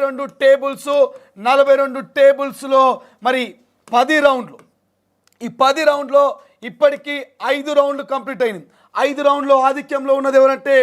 42 tables 42 టేబుల్స్లో మరి 10 రౌండ్లు. ఈ 10 రౌండ్లో ఇప్పటికీ 5 రౌండ్లు కంప్లీట్ అయింది. 5 రౌండ్లో ఆధిక్యంలో ఉన్నది ఎవరంటే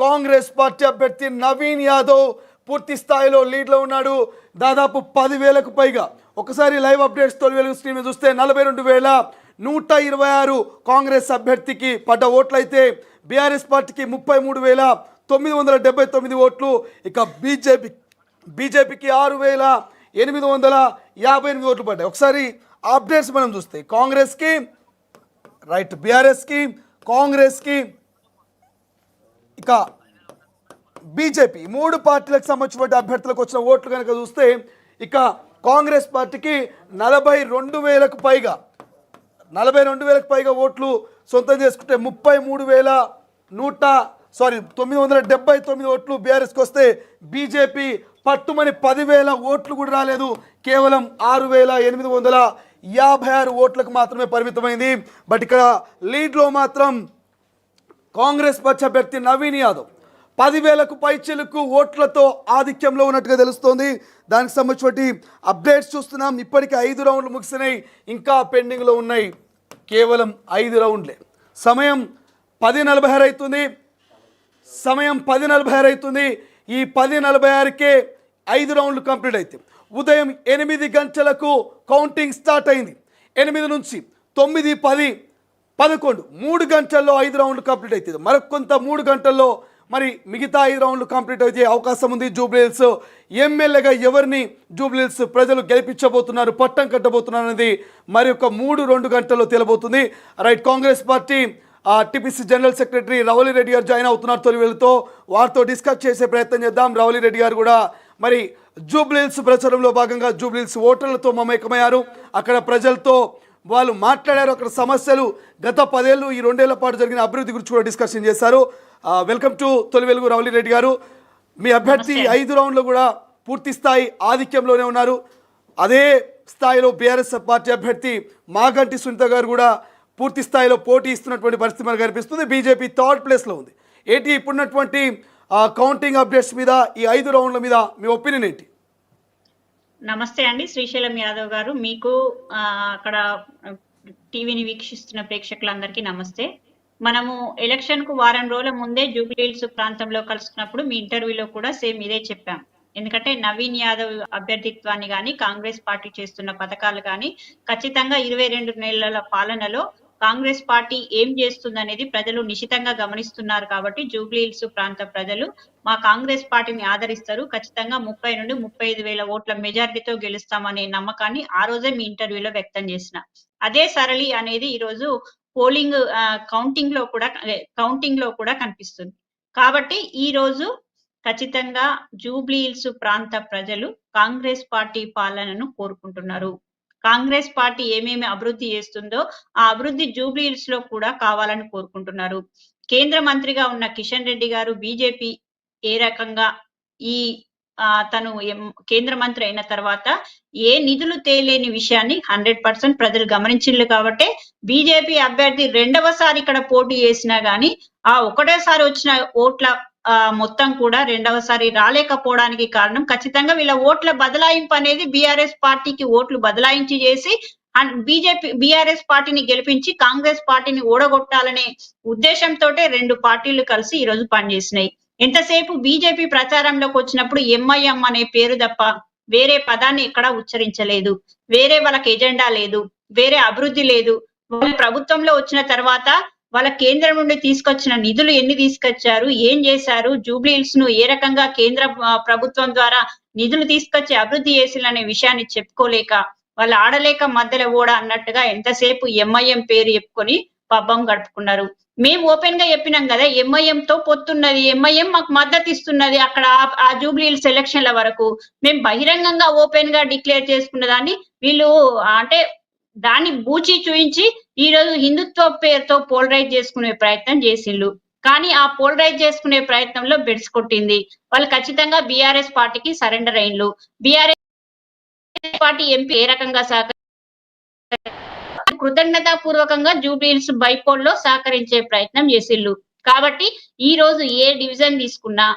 కాంగ్రెస్ పార్టీ అభ్యర్థి నవీన్ యాదవ్ పూర్తి స్థాయిలో లీడ్లో ఉన్నాడు. దాదాపు 10,000కు పైగా. ఒకసారి లైవ్ అప్డేట్స్ తొలి వెలుగు స్క్రీన్ చూస్తే 42,126 కాంగ్రెస్ అభ్యర్థికి పడ్డ ఓట్లయితే బీఆర్ఎస్ పార్టీకి 33,979 ఓట్లు. ఇక బీజేపీకి 6,858 ఓట్లు పడ్డాయి. ఒకసారి అప్డేట్స్ మనం చూస్తే కాంగ్రెస్కి రైట్, బీఆర్ఎస్కి, కాంగ్రెస్కి, ఇక బీజేపీ 3 పార్టీలకు సంబంధించిన అభ్యర్థులకు వచ్చిన ఓట్లు కనుక చూస్తే ఇక కాంగ్రెస్ పార్టీకి 42,000కు పైగా ఓట్లు సొంతం చేసుకుంటే 979 ఓట్లు బీఆర్ఎస్కి వస్తే బీజేపీ పట్టుమని 10,000 ఓట్లు కూడా రాలేదు. కేవలం 6,856 ఓట్లకు మాత్రమే పరిమితమైంది. బట్ ఇక్కడ లీడ్లో మాత్రం కాంగ్రెస్ పార్టీ అభ్యర్థి నవీన్ యాదవ్ 10,000కు పైచిలుకు ఓట్లతో ఆధిక్యంలో ఉన్నట్టుగా తెలుస్తోంది. దానికి సంబంధించి అప్డేట్స్ చూస్తున్నాం. ఇప్పటికే 5 రౌండ్లు ముగిసినాయి, ఇంకా పెండింగ్లో ఉన్నాయి కేవలం 5 రౌండ్లే. సమయం 10:46 అవుతుంది. ఈ 10:46కే 5 రౌండ్లు కంప్లీట్ అవుతాయి. ఉదయం 8 గంటలకు కౌంటింగ్ స్టార్ట్ అయింది. 8 నుంచి 9, 10, 11 3 గంటల్లో 5 రౌండ్లు కంప్లీట్ అవుతుంది. మరికొంత 3 గంటల్లో మరి మిగతా 5 రౌండ్లు కంప్లీట్ అయితే అవకాశం ఉంది. జూబ్లీహిల్స్ ఎమ్మెల్యేగా ఎవరిని జూబ్లీహిల్స్ ప్రజలు గెలిపించబోతున్నారు, పట్టం కట్టబోతున్నారు అనేది మరి ఒక 3-2 గంటల్లో తేలబోతుంది. Right, Congress party TPC general secretary Ravali Reddy గారు జాయిన్ అవుతున్నారు తొలి వెలుగుతో. వారితో డిస్కస్ చేసే ప్రయత్నం చేద్దాం. రవలి రెడ్డి గారు కూడా మరి జూబ్లీహిల్స్ ప్రచారంలో భాగంగా జూబ్లీహిల్స్ ఓటర్లతో మమేకమయ్యారు. అక్కడ ప్రజలతో వాళ్ళు మాట్లాడారు. అక్కడ సమస్యలు, గత 10 ఏళ్ళు ఈ 2 ఏళ్ల పాటు జరిగిన అభివృద్ధి గురించి కూడా డిస్కషన్ చేశారు. వెల్కమ్ టు తొలి వెలుగు రవలి రెడ్డి గారు. మీ అభ్యర్థి 5 రౌండ్లు కూడా పూర్తి స్థాయి ఆధిక్యంలోనే ఉన్నారు. అదే స్థాయిలో బీఆర్ఎస్ పార్టీ అభ్యర్థి మాగంటి సునీత గారు కూడా పూర్తి స్థాయిలో పోటీ ఇస్తున్నటువంటి పరిస్థితి మనకు కనిపిస్తుంది. బీజేపీ 3rd ప్లేస్లో ఉంది. ఏంటి ఇప్పుడున్నటువంటి కౌంటింగ్ అప్డేట్స్ మీద, ఈ 5 రౌండ్ల మీద మీ ఒపీనియన్ ఏంటి? నమస్తే అండి, శ్రీశైలం యాదవ్ గారు. మీకు అక్కడ టీవీని వీక్షిస్తున్న ప్రేక్షకులందరికీ నమస్తే. మనము ఎలక్షన్ కు వారం రోజుల ముందే జూబ్లీహిల్స్ ప్రాంతంలో కలుసుకున్నప్పుడు మీ ఇంటర్వ్యూలో కూడా సేమ్ ఇదే చెప్పాం. ఎందుకంటే నవీన్ యాదవ్ అభ్యర్థిత్వాన్ని కానీ, కాంగ్రెస్ పార్టీ చేస్తున్న పథకాలు కానీ, ఖచ్చితంగా 22 నెలల పాలనలో కాంగ్రెస్ పార్టీ ఏం చేస్తుందనేది ప్రజలు నిశితంగా గమనిస్తున్నారు. కాబట్టి జూబ్లీహిల్స్ ప్రాంత ప్రజలు మా కాంగ్రెస్ పార్టీని ఆదరిస్తారు. ఖచ్చితంగా 30 నుండి 35,000 ఓట్ల మెజారిటీతో గెలుస్తామనే నమ్మకాన్ని ఆ రోజే మీ ఇంటర్వ్యూలో వ్యక్తం చేసిన. అదే సరళి అనేది ఈ రోజు పోలింగ్ కౌంటింగ్ లో కూడా కనిపిస్తుంది. కాబట్టి ఈ రోజు ఖచ్చితంగా జూబ్లీహిల్స్ ప్రాంత ప్రజలు కాంగ్రెస్ పార్టీ పాలనను కోరుకుంటున్నారు. కాంగ్రెస్ పార్టీ ఏమేమి అభివృద్ధి చేస్తుందో ఆ అభివృద్ధి జూబ్లీహిల్స్ లో కూడా కావాలని కోరుకుంటున్నారు. కేంద్ర మంత్రిగా ఉన్న కిషన్ రెడ్డి గారు బీజేపీ ఏ రకంగా ఈ తను కేంద్ర మంత్రి అయిన తర్వాత ఏ నిధులు తేలేని విషయాన్ని 100% ప్రజలు గమనించిండ్రు. కాబట్టి బీజేపీ అభ్యర్థి 2వసారి ఇక్కడ పోటీ చేసినా గానీ ఆ ఒకటేసారి వచ్చిన ఓట్ల మొత్తం కూడా 2వసారి రాలేకపోవడానికి కారణం ఖచ్చితంగా వీళ్ళ ఓట్ల బదలాయింపు అనేది బీఆర్ఎస్ పార్టీకి ఓట్లు బదలాయించి చేసి బీఆర్ఎస్ పార్టీని గెలిపించి కాంగ్రెస్ పార్టీని ఓడగొట్టాలనే ఉద్దేశంతో 2 పార్టీలు కలిసి ఈ రోజు పనిచేసినాయి. ఎంతసేపు బీజేపీ ప్రచారంలోకి వచ్చినప్పుడు ఎంఐఎం అనే పేరు తప్ప వేరే పదాన్ని ఎక్కడా ఉచ్చరించలేదు. వేరే వాళ్ళకి ఎజెండా లేదు, వేరే అభివృద్ధి లేదు. వాళ్ళ ప్రభుత్వంలో వచ్చిన తర్వాత వాళ్ళ కేంద్రం నుండి తీసుకొచ్చిన నిధులు ఎన్ని తీసుకొచ్చారు, ఏం చేశారు, జూబ్లీహిల్స్ ను ఏ రకంగా కేంద్ర ప్రభుత్వం ద్వారా నిధులు తీసుకొచ్చి అభివృద్ధి చేసిననే విషయాన్ని చెప్పుకోలేక వాళ్ళు ఆడలేక మధ్యలో ఓడ అన్నట్టుగా ఎంతసేపు ఎంఐఎం పేరు చెప్పుకొని పబ్బం గడుపుకున్నారు. మేము ఓపెన్ గా చెప్పినాం కదా, ఎంఐఎం తో పొత్తున్నది, ఎంఐఎం మాకు మద్దతు ఇస్తున్నది. అక్కడ ఆ జూబ్లీహిల్స్ ఎలక్షన్ల వరకు మేము బహిరంగంగా ఓపెన్ గా డిక్లేర్ చేసుకున్న దాన్ని వీళ్ళు అంటే దాన్ని బూచి చూయించి ఈ రోజు హిందుత్వ పేరుతో పోలరైజ్ చేసుకునే ప్రయత్నం చేసిండ్రు. కానీ ఆ పోలరైజ్ చేసుకునే ప్రయత్నంలో బెడ్స్ కొట్టింది. వాళ్ళు ఖచ్చితంగా బీఆర్ఎస్ పార్టీకి సరెండర్ అయిన్లు. బీఆర్ఎస్ పార్టీ ఎంపీ ఏ రకంగా కృతజ్ఞతాపూర్వకంగా జూబ్లీహిల్స్ బైపోల్ లో సహకరించే ప్రయత్నం చేసిళ్ళు. కాబట్టి ఈ రోజు ఏ డివిజన్ తీసుకున్నా,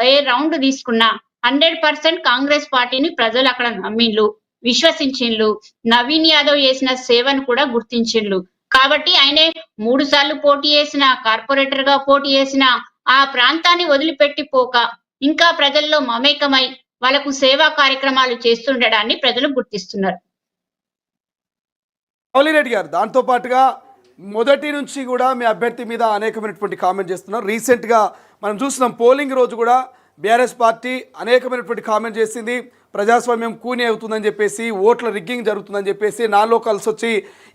ఏ రౌండ్ తీసుకున్నా 100% కాంగ్రెస్ పార్టీని ప్రజలు అక్కడ నమ్మిండ్లు, విశ్వసించిండ్లు. నవీన్ యాదవ్ చేసిన సేవను కూడా గుర్తించిండ్లు. కాబట్టి ఆయనే 3 సార్లు పోటీ చేసిన, కార్పొరేటర్ గా పోటీ చేసిన, ఆ ప్రాంతాన్ని వదిలిపెట్టి పోక ఇంకా ప్రజల్లో మమేకమై వాళ్ళకు సేవా కార్యక్రమాలు చేస్తుండడాన్ని ప్రజలు గుర్తిస్తున్నారు. రెడ్డి గారు దాంతో పాటుగా మొదటి నుంచి కూడా మీ అభ్యర్థి మీద అనేకమైనటువంటి కామెంట్ చేస్తున్నారు. రీసెంట్గా మనం చూసినాం పోలింగ్ రోజు కూడా బీఆర్ఎస్ పార్టీ అనేకమైనటువంటి కామెంట్ చేసింది. ప్రజాస్వామ్యం కూని అవుతుందని చెప్పేసి, ఓట్ల రిగ్గింగ్ జరుగుతుందని చెప్పేసి, నాలో కలిసి వచ్చి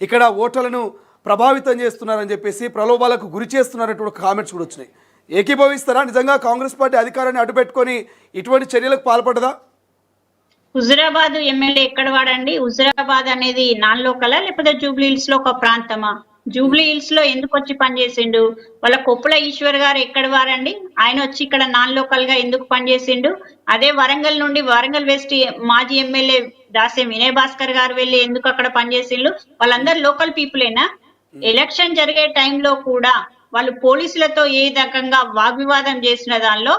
ఇక్కడ ఓట్లను ప్రభావితం చేస్తున్నారని చెప్పేసి, ప్రలోభాలకు గురి చేస్తున్నారనేటువంటి కామెంట్స్ కూడా వచ్చినాయి. ఏకీభవిస్తారా? నిజంగా కాంగ్రెస్ పార్టీ అధికారాన్ని అడ్డుపెట్టుకొని ఇటువంటి చర్యలకు పాల్పడదా? హుజురాబాద్ ఎమ్మెల్యే ఎక్కడ వాడండి? హుజురాబాద్ అనేది నాన్ లోకలా లేకపోతే జూబ్లీ హిల్స్ లో ఒక ప్రాంతమా? జూబ్లీ హిల్స్ లో ఎందుకు వచ్చి పనిచేసిండు? వాళ్ళ కొప్పుల ఈశ్వర్ గారు ఎక్కడ వారండి? ఆయన వచ్చి ఇక్కడ నాన్ లోకల్ గా ఎందుకు పనిచేసిండు? అదే వరంగల్ నుండి వరంగల్ వెస్ట్ మాజీ ఎమ్మెల్యే దాసే వినయ్ భాస్కర్ గారు వెళ్ళి ఎందుకు అక్కడ పనిచేసిండు? వాళ్ళందరూ లోకల్ పీపులేనా? ఎలక్షన్ జరిగే టైంలో కూడా వాళ్ళు పోలీసులతో ఏ రకంగా వాగ్వివాదం చేసిన దానిలో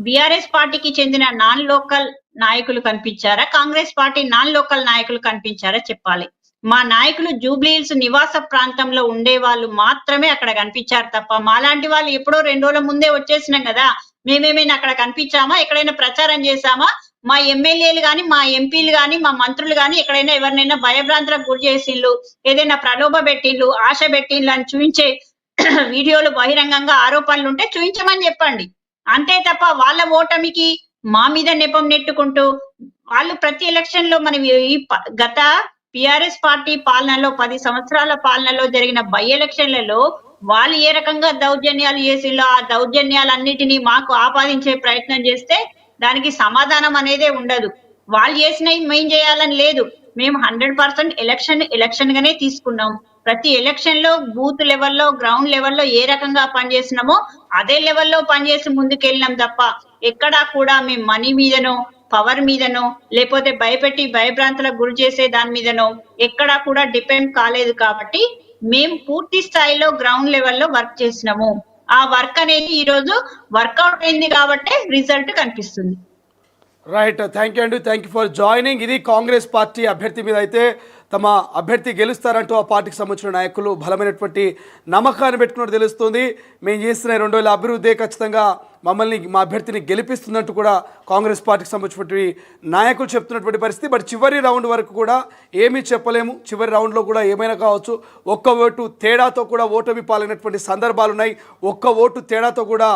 బీఆర్ఎస్ పార్టీకి చెందిన నాన్ లోకల్ నాయకులు కనిపించారా, కాంగ్రెస్ పార్టీ నాన్ లోకల్ నాయకులు కనిపించారా చెప్పాలి. మా నాయకులు జూబ్లీ హిల్స్ నివాస ప్రాంతంలో ఉండే వాళ్ళు మాత్రమే అక్కడ కనిపించారు తప్ప, మాలాంటి వాళ్ళు ఎప్పుడో 2 రోజుల ముందే వచ్చేసినాం కదా, మేమేమైనా అక్కడ కనిపించామా? ఎక్కడైనా ప్రచారం చేశామా? మా ఎమ్మెల్యేలు గాని, మా ఎంపీలు గాని, మా మంత్రులు గాని ఎక్కడైనా ఎవరినైనా భయభ్రాంతులకు గురి చేసిండ్లు, ఏదైనా ప్రలోభ పెట్టిండ్లు, ఆశ పెట్టిండ్లు అని చూపించే వీడియోలు బహిరంగంగా ఆరోపణలు ఉంటే చూపించమని చెప్పండి. అంతే తప్ప వాళ్ళ ఓటమికి మా మీద నెపం నెట్టుకుంటూ వాళ్ళు ప్రతి ఎలక్షన్ లో మనం ఈ గత టిఆర్ఎస్ పార్టీ పాలనలో 10 సంవత్సరాల పాలనలో జరిగిన బై ఎలక్షన్లలో వాళ్ళు ఏ రకంగా దౌర్జన్యాలు చేసిందో ఆ దౌర్జన్యాలన్నిటినీ మాకు ఆపాదించే ప్రయత్నం చేస్తే దానికి సమాధానం అనేదే ఉండదు. వాళ్ళు చేసినవి మేం చేయాలని లేదు. మేము 100% ఎలక్షన్ గానే తీసుకున్నాం. ప్రతి ఎలక్షన్ లో బూత్ లెవెల్లో, గ్రౌండ్ లెవెల్లో ఏ రకంగా పనిచేసినామో అదే లెవెల్లో పనిచేసి ముందుకెళ్ళినాం తప్ప ఎక్కడా కూడా మేము మనీ మీదనో, పవర్ మీదనో, లేకపోతే భయపెట్టి భయభ్రాంతులకు గురి చేసే దాని మీదనో ఎక్కడా కూడా డిపెండ్ కాలేదు. కాబట్టి మేము పూర్తి స్థాయిలో గ్రౌండ్ లెవెల్లో వర్క్ చేసినాము. ఆ వర్క్ అనేది ఈ రోజు వర్కౌట్ అయింది కాబట్టి రిజల్ట్ కనిపిస్తుంది. రైట్, థ్యాంక్ యూ అండి, థ్యాంక్ యూ ఫర్ జాయినింగ్. ఇది కాంగ్రెస్ పార్టీ అభ్యర్థి మీద అయితే తమ అభ్యర్థి గెలుస్తారంటూ ఆ పార్టీకి సంబంధించిన నాయకులు బలమైనటువంటి నమ్మకాన్ని పెట్టుకున్నట్టు తెలుస్తుంది. మేము చేస్తున్న 2 అభివృద్ధి ఖచ్చితంగా మమ్మల్ని, మా అభ్యర్థిని గెలిపిస్తుందంటూ కూడా కాంగ్రెస్ పార్టీకి సంబంధించినటువంటి నాయకులు చెప్తున్నటువంటి పరిస్థితి. బట్ చివరి రౌండ్ వరకు కూడా ఏమీ చెప్పలేము. చివరి రౌండ్లో కూడా ఏమైనా కావచ్చు. ఒక్క ఓటు తేడాతో కూడా ఓటమి పాలైనటువంటి సందర్భాలు ఉన్నాయి. ఒక్క ఓటు తేడాతో కూడా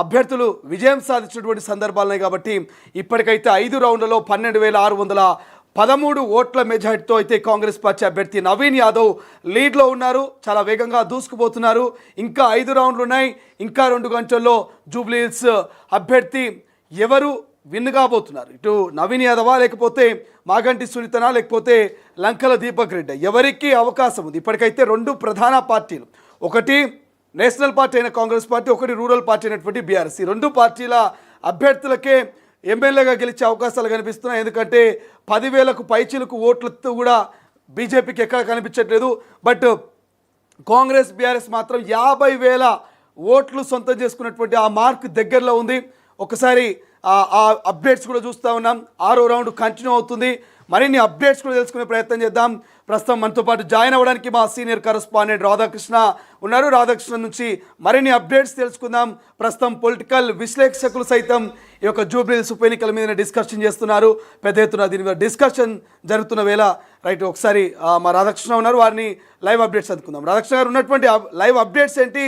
అభ్యర్థులు విజయం సాధించినటువంటి సందర్భాలు ఉన్నాయి. కాబట్టి ఇప్పటికైతే 5 రౌండ్లలో 12,613 ఓట్ల మెజారిటీతో అయితే కాంగ్రెస్ పార్టీ అభ్యర్థి నవీన్ యాదవ్ లీడ్లో ఉన్నారు. చాలా వేగంగా దూసుకుపోతున్నారు. ఇంకా 5 రౌండ్లు ఉన్నాయి. ఇంకా 2 గంటల్లో జూబ్లీ హిల్స్ అభ్యర్థి ఎవరు విన్ కాబోతున్నారు? ఇటు నవీన్ యాదవా, లేకపోతే మాగంటి సునీతనా, లేకపోతే లంకల దీపక్ రెడ్డి, ఎవరికి అవకాశం ఉంది? ఇప్పటికైతే 2 ప్రధాన పార్టీలు, ఒకటి నేషనల్ పార్టీ అయిన కాంగ్రెస్ పార్టీ, ఒకటి రూరల్ పార్టీ అయినటువంటి బీఆర్ఎస్, ఈ 2 పార్టీల అభ్యర్థులకే ఎమ్మెల్యేగా గెలిచే అవకాశాలు కనిపిస్తున్నాయి. ఎందుకంటే 10,000కు పైచిలకు ఓట్లతో కూడా బీజేపీకి ఎక్కడ కనిపించట్లేదు. బట్ కాంగ్రెస్ బీఆర్ఎస్ మాత్రం 50,000 ఓట్లు సొంతం చేసుకున్నటువంటి ఆ మార్క్ దగ్గరలో ఉంది. ఒకసారి ఆ అప్డేట్స్ కూడా చూస్తూ ఉన్నాం. 6వ రౌండ్ కంటిన్యూ అవుతుంది. మరిన్ని అప్డేట్స్ కూడా తెలుసుకునే ప్రయత్నం చేద్దాం. ప్రస్తుతం మనతో పాటు జాయిన్ అవ్వడానికి మా సీనియర్ కరెస్పాండెంట్ రాధాకృష్ణ ఉన్నారు. రాధాకృష్ణ నుంచి మరిన్ని అప్డేట్స్ తెలుసుకుందాం. ప్రస్తుతం పొలిటికల్ విశ్లేషకులు సైతం ఈ యొక్క జూబ్లీ హిల్స్ ఉప ఎన్నికల మీద డిస్కషన్ చేస్తున్నారు. పెద్ద ఎత్తున దీని మీద డిస్కషన్ జరుగుతున్న వేళ రైట్ ఒకసారి మా రాధాకృష్ణ ఉన్నారు, వారిని లైవ్ అప్డేట్స్ అందుకుందాం. రాధాకృష్ణ గారు ఉన్నటువంటి లైవ్ అప్డేట్స్ ఏంటి?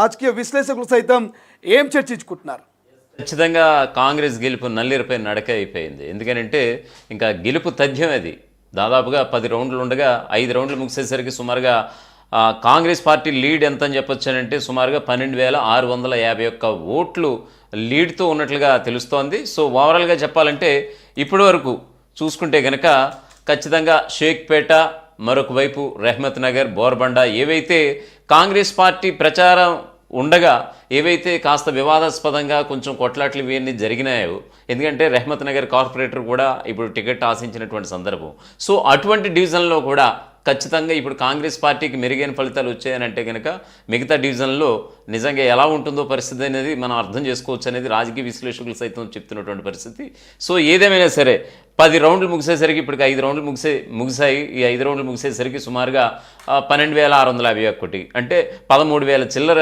రాజకీయ విశ్లేషకులు సైతం ఏం చర్చించుకుంటున్నారు? ఖచ్చితంగా కాంగ్రెస్ గెలుపు నల్లిరిపై నడక అయిపోయింది. ఎందుకంటే ఇంకా గెలుపు తథ్యం అది. దాదాపుగా 10 రౌండ్లు ఉండగా 5 రౌండ్లు ముగిసేసరికి సుమారుగా కాంగ్రెస్ పార్టీ లీడ్ ఎంత అని చెప్పొచ్చానంటే సుమారుగా 12,651 ఓట్లు లీడ్తో ఉన్నట్లుగా తెలుస్తోంది. సో ఓవరాల్గా చెప్పాలంటే ఇప్పటి వరకు చూసుకుంటే కనుక ఖచ్చితంగా షేక్పేట, మరొక వైపు రెహమత్ నగర్, బోర్బండ ఏవైతే కాంగ్రెస్ పార్టీ ప్రచారం ఉండగా ఏవైతే కాస్త వివాదాస్పదంగా కొంచెం కొట్లాట్లు ఇవన్నీ జరిగినాయో, ఎందుకంటే రెహమత్ నగర్ కార్పొరేటర్ కూడా ఇప్పుడు టికెట్ ఆశించినటువంటి సందర్భం. సో అటువంటి డివిజన్లో కూడా ఖచ్చితంగా ఇప్పుడు కాంగ్రెస్ పార్టీకి మెరుగైన ఫలితాలు వచ్చాయని అంటే కనుక మిగతా డివిజన్లో నిజంగా ఎలా ఉంటుందో పరిస్థితి అనేది మనం అర్థం చేసుకోవచ్చు అనేది రాజకీయ విశ్లేషకులు సైతం చెప్తున్నటువంటి పరిస్థితి. సో ఏదేమైనా సరే 10 రౌండ్లు ముగిసేసరికి ఇప్పటికి 5 రౌండ్లు ముగిసాయి. ఈ 5 రౌండ్లు ముగిసేసరికి సుమారుగా 12,651 అంటే 13,000 చిల్లర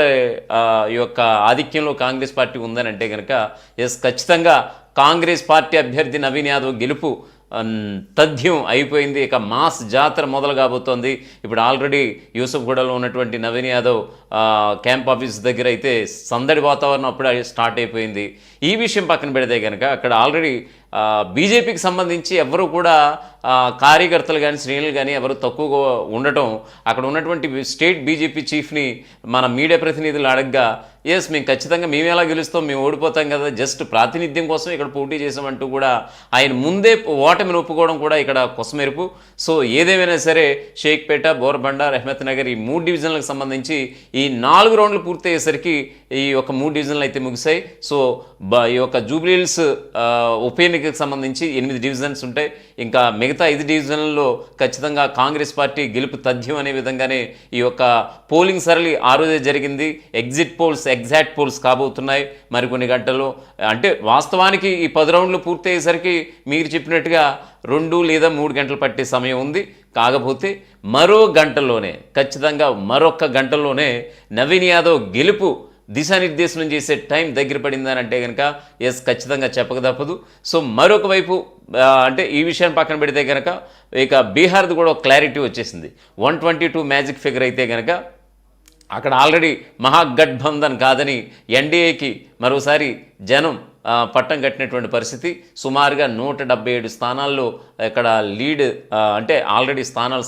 ఈ యొక్క ఆధిక్యంలో కాంగ్రెస్ పార్టీ ఉందని అంటే కనుక ఖచ్చితంగా కాంగ్రెస్ పార్టీ అభ్యర్థి నవీన్ యాదవ్ గెలుపు తథ్యం అయిపోయింది. ఇక మాస్ జాతర మొదలు కాబోతోంది. ఇప్పుడు ఆల్రెడీ యూసఫ్గూడలో ఉన్నటువంటి నవీన్ యాదవ్ క్యాంప్ ఆఫీస్ దగ్గర అయితే సందడి వాతావరణం అప్పుడే స్టార్ట్ అయిపోయింది. ఈ విషయం పక్కన పెడితే కనుక అక్కడ ఆల్రెడీ బీజేపీకి సంబంధించి ఎవరు కూడా కార్యకర్తలు కానీ శ్రేణులు కానీ ఎవరు తక్కువగా ఉండటం అక్కడ ఉన్నటువంటి స్టేట్ బీజేపీ చీఫ్ని మన మీడియా ప్రతినిధులు అడగగా మేము ఖచ్చితంగా మేము ఎలా గెలుస్తాం, మేము ఓడిపోతాం కదా, జస్ట్ ప్రాతినిధ్యం కోసం ఇక్కడ పోటీ చేసామంటూ కూడా ఆయన ముందే ఓటమిని ఒప్పుకోవడం కూడా ఇక్కడ కొసమెరుపు. సో ఏదేమైనా సరే షేక్పేట, బోర్బండ, రెహమత్ నగర్ ఈ 3 డివిజన్లకు సంబంధించి ఈ 4 రౌండ్లు పూర్తయ్యేసరికి ఈ యొక్క 3 డివిజన్లు అయితే ముగిశాయి. సో ఈ యొక్క జూబ్లీహిల్స్ ఉప ఎన్నికకు సంబంధించి 8 డివిజన్స్ ఉంటాయి. ఇంకా మిగతా 5 డివిజన్లలో ఖచ్చితంగా కాంగ్రెస్ పార్టీ గెలుపు తథ్యం అనే విధంగానే ఈ యొక్క పోలింగ్ సరళి ఆ రోజే జరిగింది. ఎగ్జాక్ట్ పోల్స్ కాబోతున్నాయి మరికొన్ని గంటల్లో. అంటే వాస్తవానికి ఈ 10 రౌండ్లు పూర్తయ్యేసరికి మీరు చెప్పినట్టుగా 2 లేదా 3 గంటలు పట్టే సమయం ఉంది. కాకపోతే మరో గంటలోనే ఖచ్చితంగా మరొక గంటలోనే నవీన్ యాదవ్ గెలుపు దిశానిర్దేశనం చేసే టైం దగ్గర పడిందని అంటే కనుక ఖచ్చితంగా చెప్పక తప్పదు. సో మరొక వైపు అంటే ఈ విషయాన్ని పక్కన పెడితే కనుక ఇక బీహార్ది కూడా ఒక క్లారిటీ వచ్చేసింది. 122 మ్యాజిక్ ఫిగర్ అయితే కనుక అక్కడ ఆల్రెడీ మహాగఠబంధన్ కాదని ఎన్డీఏకి మరోసారి జనం పట్టం కట్టినటువంటి పరిస్థితి. సుమారుగా 177 స్థానాల్లో ఇక్కడ లీడ్ అంటే ఆల్రెడీ స్థానాలు